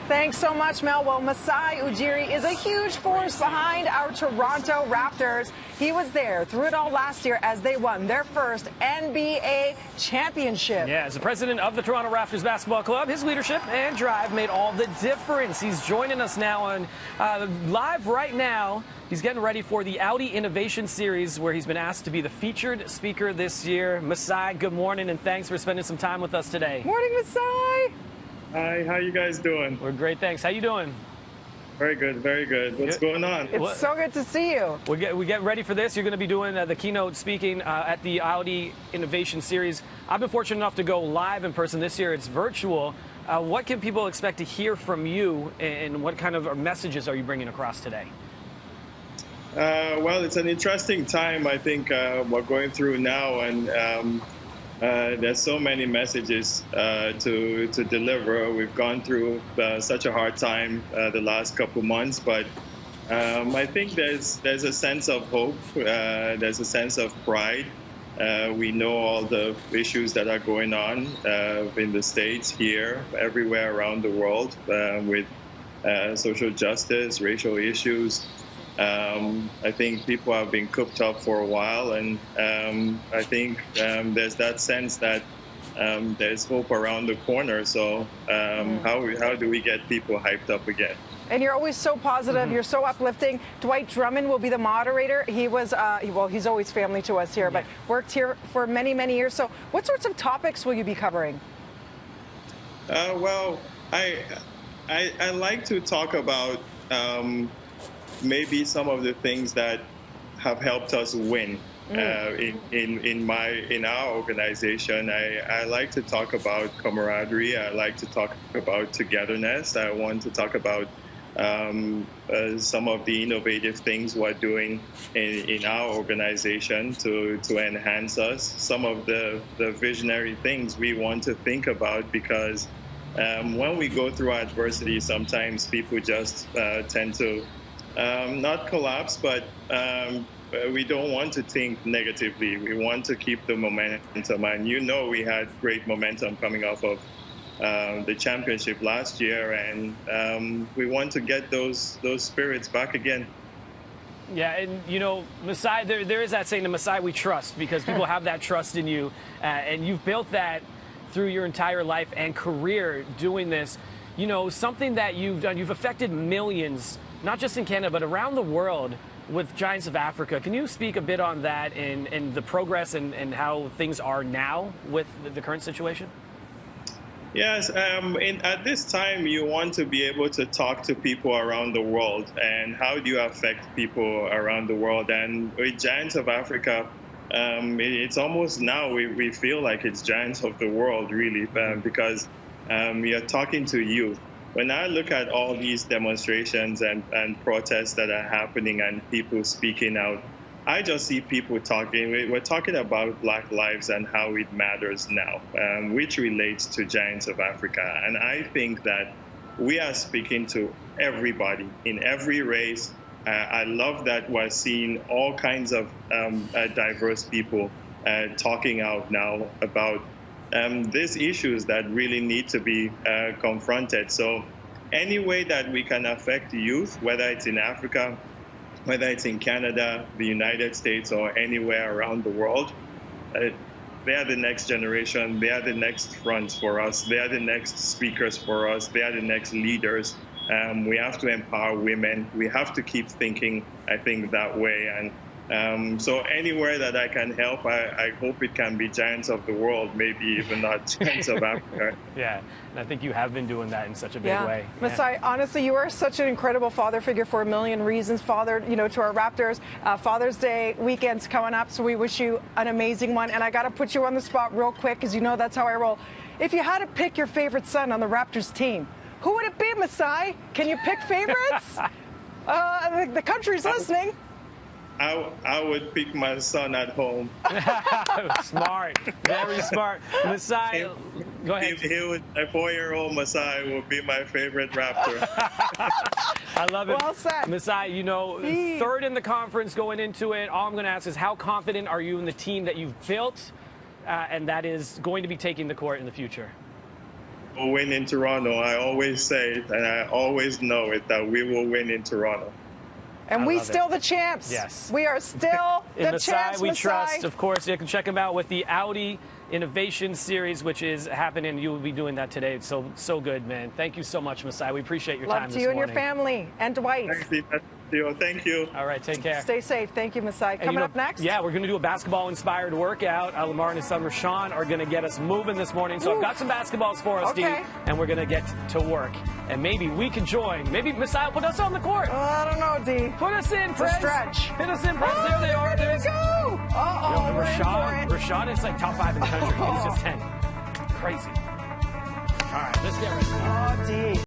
Thanks so much, Mel. Well, Masai Ujiri is a huge force behind our Toronto Raptors. He was there through it all last year as they won their first NBA championship. Yeah, as the president of the Toronto Raptors Basketball Club, his leadership and drive made all the difference. He's joining us now on live right now. He's getting ready for the Audi Innovation Series, where he's been asked to be the featured speaker this year. Masai, good morning, and thanks for spending some time with us today. Morning, Masai. Hi, how you guys doing? We're great, thanks. How you doing? Very good, very good. What's going on? It's so good to see you. We get ready for this. You're going to be doing the keynote speaking at the Audi Innovation Series. I've been fortunate enough to go live in person this year. It's virtual. What can people expect to hear from you, and what kind of messages are you bringing across today? Well, it's an interesting time, I think, we're going through now, and there's so many messages to deliver. We've gone through such a hard time the last couple months, but I think there's a sense of hope. There's a sense of pride. We know all the issues that are going on in the States, here, everywhere around the world, with social justice, racial issues. I think people have been cooped up for a while, and I think there's that sense that there's hope around the corner. So how do we get people hyped up again? And you're always so positive. You're so uplifting. Dwight Drummond will be the moderator. He was, well, he's always family to us here, but worked here for many, many years. So what sorts of topics will you be covering? Well, I like to talk about maybe some of the things that have helped us win in our organization. I like to talk about camaraderie. I like to talk about togetherness. I want to talk about some of the innovative things we're doing in our organization to enhance us. Some of the visionary things we want to think about, because when we go through adversity, sometimes people just tend to not collapse, but we don't want to think negatively. We want to keep the momentum. And you know, we had great momentum coming off of the championship last year, and we want to get those spirits back again. Yeah, and you know, Masai, there is that saying, the Masai we trust, because people have that trust in you, and you've built that through your entire life and career doing this. You know, something that you've done, you've affected millions, not just in Canada, but around the world with Giants of Africa. Can you speak a bit on that and the progress and how things are now with the current situation? Yes, at this time, you want to be able to talk to people around the world, and how do you affect people around the world? And with Giants of Africa, it's almost now we feel like it's Giants of the world, really, because you're talking to youth. When I look at all these demonstrations and protests that are happening and people speaking out, I just see people talking. We're talking about Black lives and how it matters now, which relates to Giants of Africa. And I think that we are speaking to everybody in every race. I love that we're seeing all kinds of diverse people talking out now about these issues that really need to be confronted. So any way that we can affect youth, whether it's in Africa, whether it's in Canada, the United States, or anywhere around the world, they are the next generation. They are the next fronts for us. They are the next speakers for us. They are the next leaders. We have to empower women. We have to keep thinking, I think, that way. And so anywhere that I can help, I hope it can be Giants of the world, maybe even not Giants of Africa. Yeah, and I think you have been doing that in such a big way. Masai, honestly, you are such an incredible father figure for a million reasons. Father, you know, to our Raptors. Father's Day weekend's coming up, so we wish you an amazing one. And I got to put you on the spot real quick, because you know that's how I roll. If you had to pick your favorite son on the Raptors team, who would it be, Masai? Can you pick favorites? The country's listening. I would pick my son at home. Smart, very smart. Masai, go ahead. A 4-year-old Masai would be my favorite Raptor. I love it. Well said. Masai, you know, third in the conference going into it. All I'm going to ask is, how confident are you in the team that you've built and that is going to be taking the court in the future? will win in Toronto. I always say it, and I always know it, that we will win in Toronto. And we still the champs. Yes. We are still the Masai, champs, we Masai. trust. Of course, you can check them out with the Audi Innovation Series, which is happening. You will be doing that today. It's so good, man. Thank you so much, Masai. We appreciate your time this morning. Love to you and your family. And Dwight. Thank you. All right, take care. Stay safe. Thank you, Masai. Coming up next? Yeah, we're going to do a basketball-inspired workout. Lamar and his son Rashawn are going to get us moving this morning. So I've got some basketballs for us, okay. Dee, and we're going to get to work. And maybe we can join. Maybe Masai will put us on the court. I don't know, D. Put us in, It's a stretch. Hit us in, Prez. There they are. There we go. Uh-oh. Yo, Rashawn is like top 5 in the country. He's just 10. Crazy. All right, let's get ready. Oh, D.